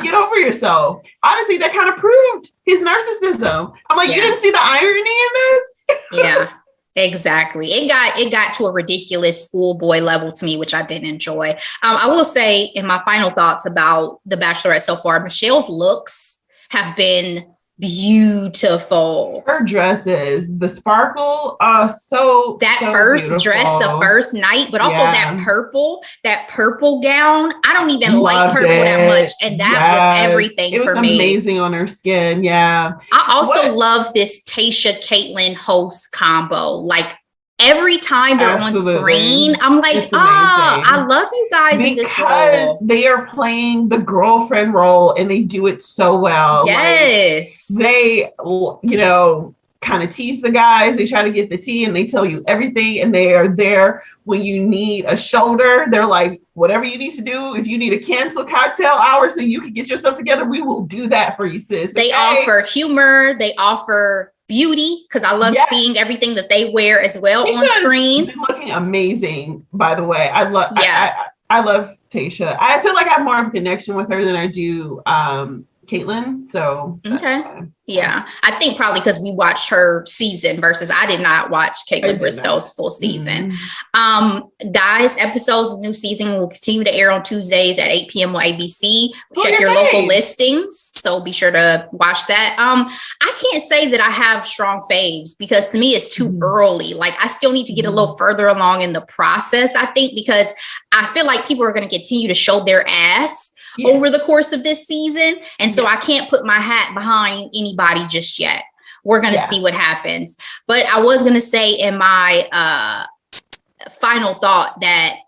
Get over yourself. Honestly, that kind of proved his narcissism. I'm like, you didn't see the irony in this? Yeah. Exactly. It got to a ridiculous schoolboy level to me, which I didn't enjoy. I will say in my final thoughts about The Bachelorette so far, Michelle's looks have been beautiful. Her dresses, the sparkle, so first beautiful. Dress, the first night, but also that purple gown. I don't even like purple that much, and that was everything for me. It was amazing on her skin. Yeah. I also love this Tayshia Caitlyn host combo. Like every time they're on screen, I'm like, I love you guys in this role. They are playing the girlfriend role and they do it so well. Yes. Like, they, kind of tease the guys. They try to get the tea and they tell you everything. And they are there when you need a shoulder. They're like, whatever you need to do. If you need to cancel cocktail hour so you can get yourself together, we will do that for you, sis. They offer humor. They offer beauty, because I love seeing everything that they wear as well on screen. Looking amazing, by the way. I love Tayshia. I feel like I have more of a connection with her than I do Caitlyn. So yeah, I think probably because we watched her season versus I did not watch Caitlyn Bristow's full season. Guys, episodes of the new season will continue to air on Tuesdays at 8 p.m. on ABC. Check your local listings, so be sure to watch that. I can't say that I have strong faves because to me it's too early. Like I still need to get a little further along in the process, I think, because I feel like people are going to continue to show their ass over the course of this season. And so I can't put my hat behind anybody just yet. We're going to see what happens. But I was going to say in my final thought that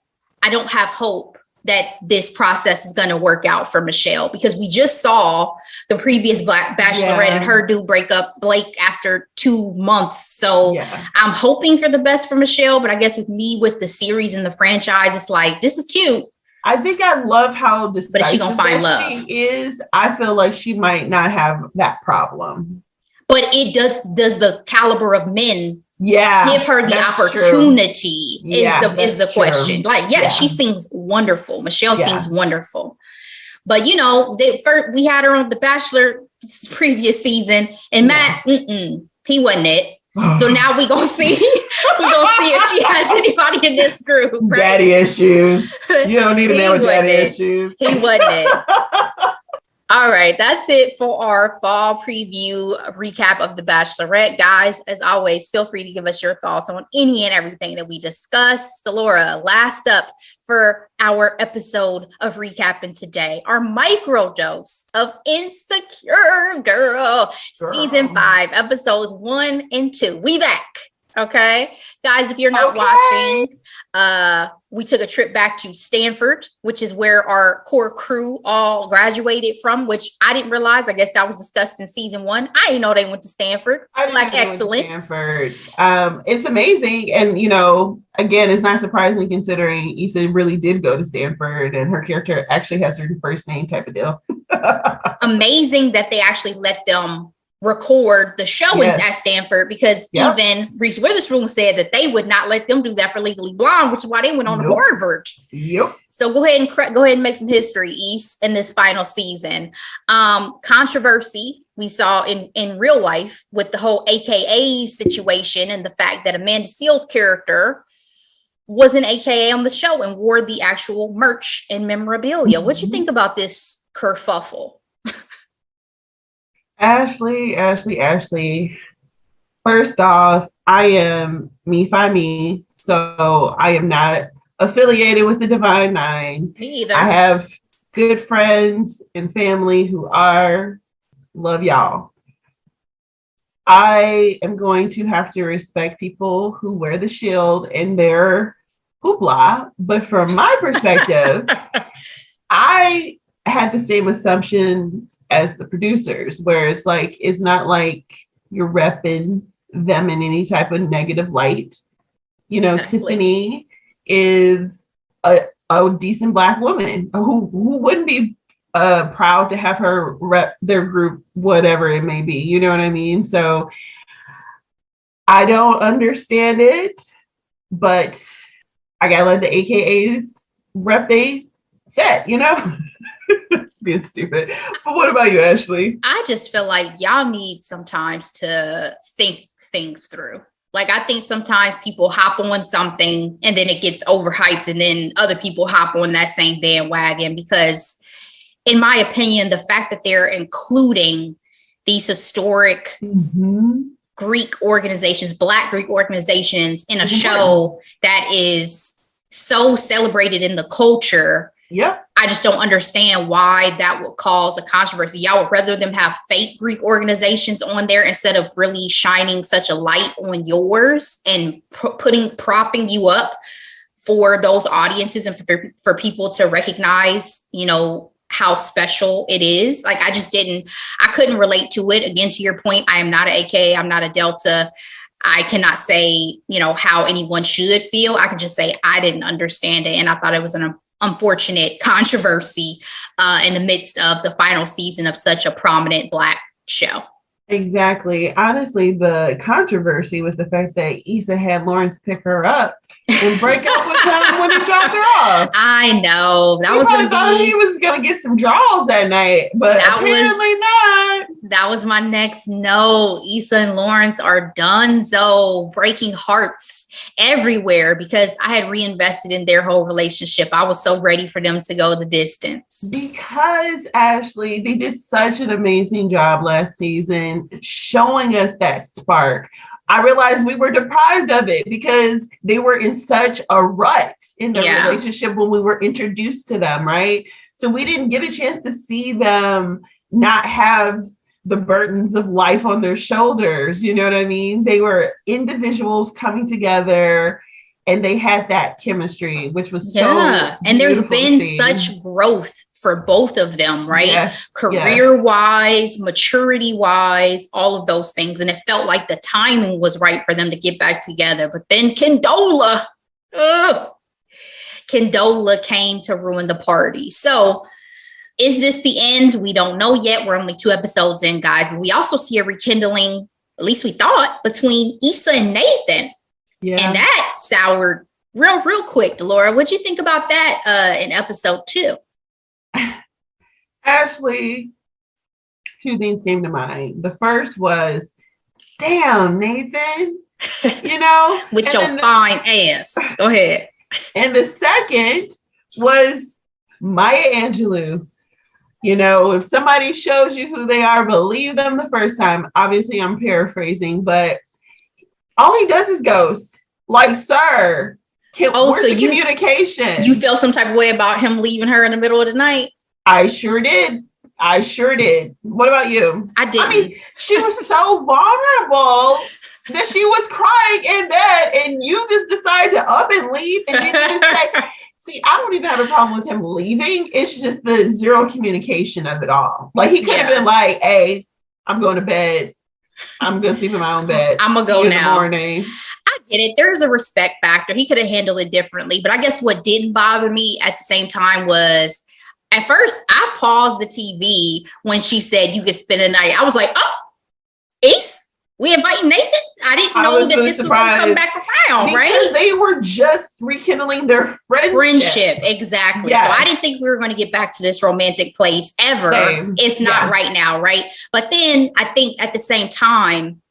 I don't have hope that this process is going to work out for Michelle, because we just saw the previous Bachelorette and her do break up Blake after 2 months. So I'm hoping for the best for Michelle. But I guess with the series and the franchise, it's like, this is cute. I think I love how decisive but is she gonna find love? She is. I feel like she might not have that problem. But it does the caliber of men give her the opportunity is the question. Like, she seems wonderful. Michelle seems wonderful. But we had her on The Bachelor previous season, and Matt, he wasn't it. So now we're gonna see if she has anybody in this group. Right? Daddy issues. You don't need a man with daddy issues. He wasn't it. All right, that's it for our fall preview recap of The Bachelorette. Guys, as always, feel free to give us your thoughts on any and everything that we discussed. So, Laura, last up for our episode of recapping today, our microdose of Insecure Girl. Season 5, episodes 1 and 2. We back. Okay, guys, if you're not watching, we took a trip back to Stanford, which is where our core crew all graduated from, which I didn't realize. I guess that was discussed in season 1. I didn't know they went to Stanford. Black excellence. Stanford. It's amazing. And, again, it's not surprising considering Issa really did go to Stanford and her character actually has her first name type of deal. Amazing that they actually let them record the showings at Stanford, because even Reese Witherspoon said that they would not let them do that for Legally Blonde, which is why they went on to Harvard. So go ahead and make some history, East, in this final season. Controversy we saw in real life with the whole AKA situation and the fact that Amanda Seales' character was an AKA on the show and wore the actual merch and memorabilia. What you think about this kerfuffle? Ashley. First off, I am me by me, so I am not affiliated with the Divine Nine. Me either. I have good friends and family who are. Love y'all. I am going to have to respect people who wear the shield in their hoopla. But from my perspective, I had the same assumptions as the producers, where it's like, it's not like you're repping them in any type of negative light. You know, exactly. Tiffany is a decent Black woman who wouldn't be proud to have her rep their group, whatever it may be. You know what I mean? So I don't understand it, but I gotta let the AKAs rep they set, you know? Being stupid. But what about you, Ashley? I just feel like y'all need sometimes to think things through. Like, I think sometimes people hop on something and then it gets overhyped, and then other people hop on that same bandwagon because, in my opinion, the fact that they're including these historic Greek organizations, Black Greek organizations, in a show that is so celebrated in the culture, I just don't understand why that would cause a controversy. Y'all would rather them have fake Greek organizations on there instead of really shining such a light on yours and propping you up for those audiences and for people to recognize, you know, how special it is. Like, I couldn't relate to it. Again, to your point, I am not an AKA, I'm not a Delta. I cannot say, you know, how anyone should feel. I can just say I didn't understand it. And I thought it was an unfortunate controversy in the midst of the final season of such a prominent Black show. Exactly. Honestly, the controversy was the fact that Issa had Lawrence pick her up and break up with him when he dropped her off. I know. He was going to get some draws that night, but apparently not. That was my next note. Issa and Lawrence are done, so breaking hearts everywhere because I had reinvested in their whole relationship. I was so ready for them to go the distance. Because, Ashley, they did such an amazing job last season showing us that spark. I realized we were deprived of it because they were in such a rut in their relationship when we were introduced to them, right? So we didn't get a chance to see them not have the burdens of life on their shoulders. You know what I mean? They were individuals coming together and they had that chemistry, which was so and there's been such growth for both of them, right? Yes, career-wise, maturity-wise, all of those things. And it felt like the timing was right for them to get back together. But then Condola came to ruin the party. So is this the end? We don't know yet. We're only 2 episodes in, guys. But we also see a rekindling, at least we thought, between Issa and Nathan. Yeah. And that soured real quick. Delora, what'd you think about that in episode 2? Ashley, 2 things came to mind. The first was, damn, Nathan, you know, with your fine ass. Go ahead. And the second was Maya Angelou. You know, if somebody shows you who they are, believe them the first time. Obviously, I'm paraphrasing, but all he does is ghost. Like, sir, where's the communication? You felt some type of way about him leaving her in the middle of the night? I sure did. What about you? I didn't. I mean, she was so vulnerable that she was crying in bed and you just decided to up and leave and you didn't say, see, I don't even have a problem with him leaving. It's just the zero communication of it all. Like, he could have been like, hey, I'm going to bed. I'm going to sleep in my own bed. I'm going to go now. In the morning. I get it. There's a respect factor. He could have handled it differently. But I guess what didn't bother me at the same time was, at first, I paused the TV when she said you could spend the night. I was like, oh, Ace, we inviting Nathan? I didn't know that this was going to come back around, right? Because they were just rekindling their friendship. Exactly. Yes. So I didn't think we were going to get back to this romantic place ever, if not right now, right? But then I think at the same time,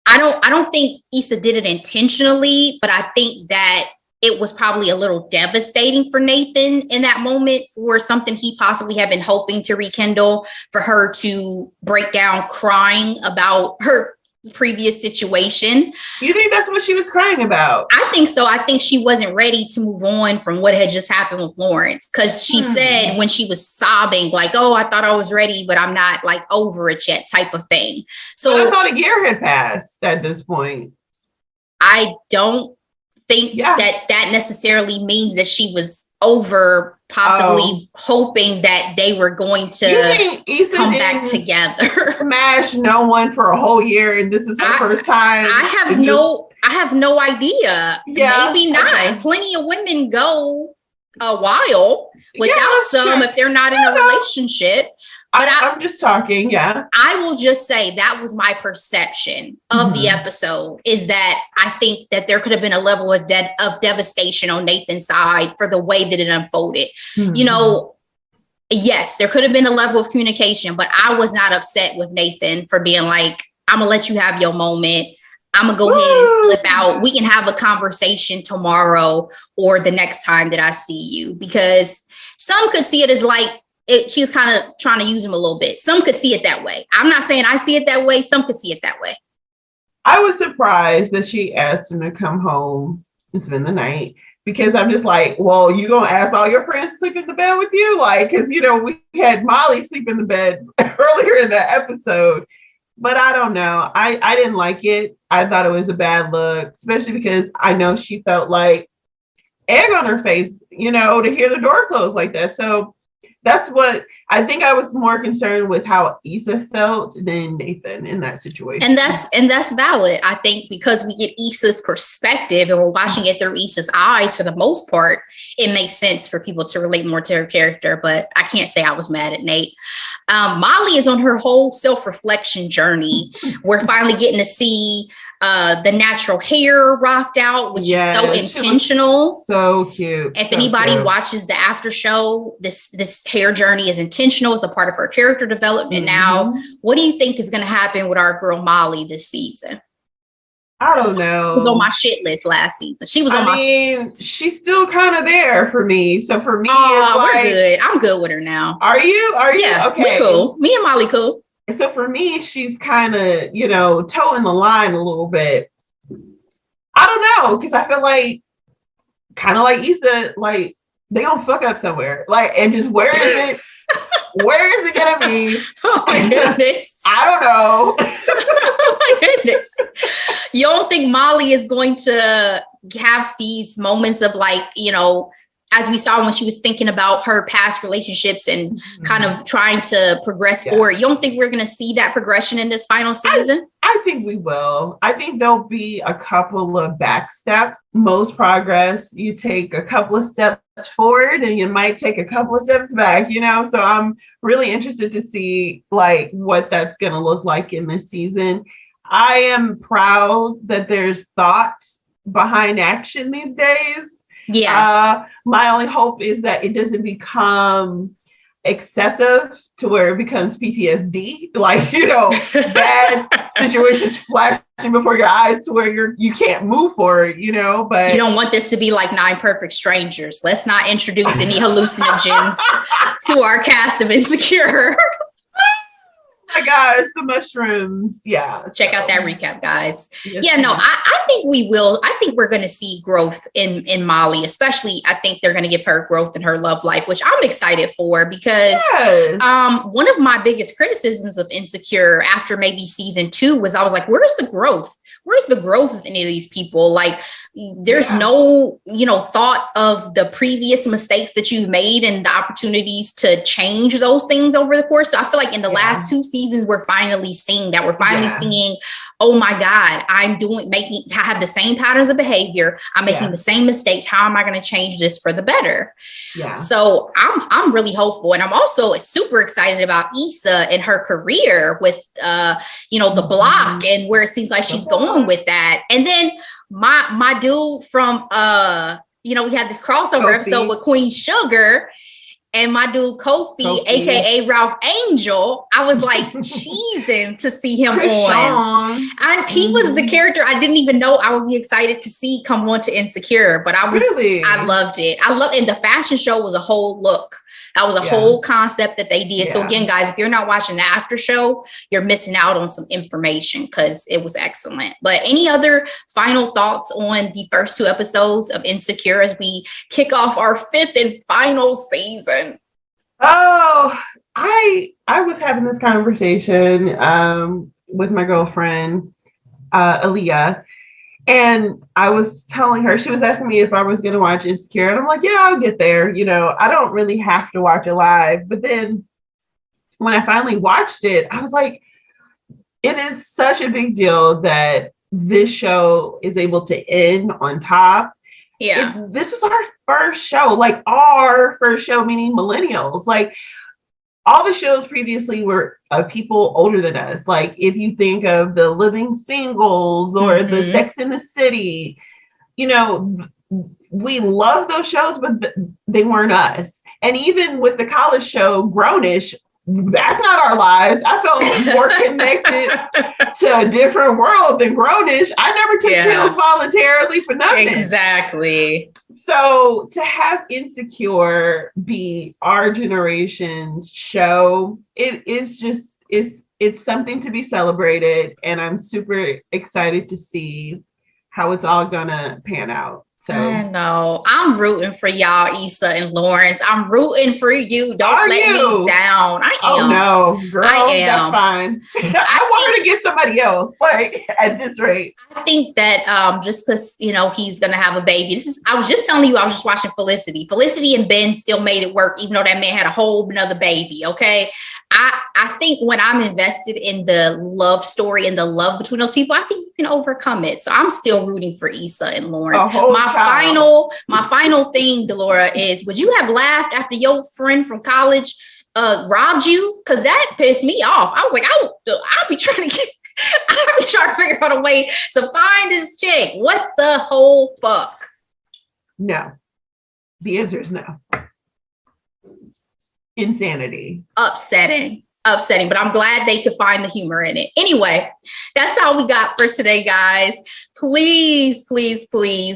I don't think Issa did it intentionally, but I think that it was probably a little devastating for Nathan in that moment for something he possibly had been hoping to rekindle, for her to break down crying about her previous situation. You think that's what she was crying about? I think so. I think she wasn't ready to move on from what had just happened with Lawrence, because she said when she was sobbing, like, oh, I thought I was ready, but I'm not like over it yet type of thing. So but I thought a year had passed at this point. I don't think that necessarily means that she was over, possibly hoping that they were going to come back together. Smash no one for a whole year, and this was her first time. I have no idea. Yeah, maybe not. Okay. Plenty of women go a while without some if they're not in a relationship. But I'm just talking, I will just say that was my perception of the episode, is that I think that there could have been a level of devastation on Nathan's side for the way that it unfolded. You know, yes, there could have been a level of communication, but I was not upset with Nathan for being like, I'm gonna let you have your moment. I'm gonna go ahead and slip out. We can have a conversation tomorrow or the next time that I see you, because some could see it as like, she was kind of trying to use him a little bit. Some could see it that way. I'm not saying I see it that way. Some could see it that way. I was surprised that she asked him to come home and spend the night, because I'm just like, well, you gonna ask all your friends to sleep in the bed with you? Like, because, you know, we had Molly sleep in the bed earlier in the episode. But I don't know. I didn't like it. I thought it was a bad look, especially because I know she felt like egg on her face, you know, to hear the door close like that. So that's what I think. I was more concerned with how Issa felt than Nathan in that situation. And that's valid. I think because we get Issa's perspective and we're watching it through Issa's eyes for the most part, it makes sense for people to relate more to her character. But I can't say I was mad at Nate. Molly is on her whole self-reflection journey. We're finally getting to see the natural hair rocked out, which is so intentional. So cute. If anybody watches the after show, this hair journey is intentional. It's a part of her character development. Now, what do you think is going to happen with our girl Molly this season? I don't know. She was on my shit list last season. She was on my shit. She's still kind of there for me. So for me, we're good. I'm good with her now. Are you? Yeah, okay. We cool. Me and Molly cool. So for me, she's kind of, you know, toeing the line a little bit. I don't know, because I feel like, kind of like Issa, like they gonna fuck up somewhere. Like, and just where is it? Where is it gonna be? Oh my goodness. I don't know. Oh my goodness. You don't think Molly is going to have these moments of like, you know, as we saw when she was thinking about her past relationships and kind of trying to progress forward? You don't think we're going to see that progression in this final season? I think we will. I think there'll be a couple of back steps. Most progress, you take a couple of steps forward and you might take a couple of steps back, you know? So I'm really interested to see like what that's going to look like in this season. I am proud that there's thoughts behind action these days. Yes. My only hope is that it doesn't become excessive to where it becomes PTSD, like, you know, bad situations flashing before your eyes to where you can't move forward, you know. But you don't want this to be like 9 Perfect Strangers. Let's not introduce any hallucinogens to our cast of Insecure. Oh my gosh, the mushrooms. Yeah. Check out that recap, guys. Yes, I think we will. I think we're going to see growth in Molly, especially I think they're going to give her growth in her love life, which I'm excited for, because one of my biggest criticisms of Insecure after maybe season 2 was I was like, where's the growth? Where's the growth with any of these people? Like, there's no, you know, thought of the previous mistakes that you've made and the opportunities to change those things over the course. So I feel like in the last 2 seasons, we're finally seeing that. We're finally seeing, oh my God, I have the same patterns of behavior. I'm making the same mistakes. How am I going to change this for the better? Yeah. So I'm really hopeful. And I'm also super excited about Issa and her career with, you know, the block and where it seems like she's going with that. And then my dude from, you know, we had this crossover episode with Queen Sugar and my dude Kofi, aka Ralph Angel. I was like cheesing to see him on. And he was the character I didn't even know I would be excited to see come on to Insecure, but I loved it. And the fashion show was a whole look. That was a whole concept that they did. Yeah. So again, guys, if you're not watching the after show, you're missing out on some information because it was excellent. But any other final thoughts on the first 2 episodes of Insecure as we kick off our 5th and final season? Oh, I was having this conversation with my girlfriend, Aaliyah, and I was telling her, she was asking me if I was going to watch Insecure, and I'm like, yeah, I'll get there. You know, I don't really have to watch it live. But then when I finally watched it, I was like, it is such a big deal that this show is able to end on top. Yeah. This was our first show, like our first show, meaning millennials. Like, all the shows previously were people older than us. Like, if you think of the Living Singles or the Sex in the City, you know, we love those shows, but they weren't us. And even with the college show, Grownish, that's not our lives. I felt more connected to a different world than Grownish. I never took pills voluntarily for nothing. Exactly. So to have Insecure be our generation's show, it's something to be celebrated, and I'm super excited to see how it's all gonna pan out. So I know. I'm rooting for y'all, Issa and Lawrence. I'm rooting for you. Don't let me down. I am. Oh no, girl, I am. That's fine. I want her to get somebody else. Like, at this rate, I think that just because he's gonna have a baby. I was just telling you, I was just watching Felicity. Felicity and Ben still made it work, even though that man had a whole another baby. Okay. I think when I'm invested in the love story and the love between those people, I think you can overcome it. So I'm still rooting for Issa and Lawrence. My final thing, Delora, is would you have laughed after your friend from college robbed you? Because that pissed me off. I was like, I'll be trying to figure out a way to find this chick. What the whole fuck? No. The answer is no. Insanity. Upsetting, but I'm glad they could find the humor in it. Anyway, that's all we got for today, guys. Please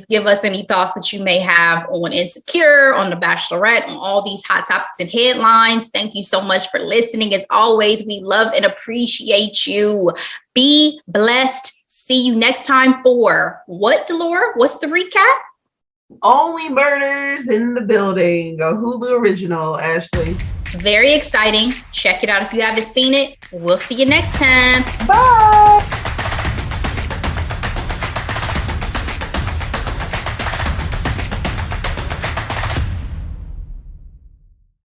give us any thoughts that you may have on Insecure, on The Bachelorette, on all these hot topics and headlines. Thank you so much for listening. As always, we love and appreciate you. Be blessed. See you next time for what, Delora? What's the recap? Only Murders in the Building, a Hulu original, Ashley. Very exciting. Check it out if you haven't seen it. We'll see you next time. Bye.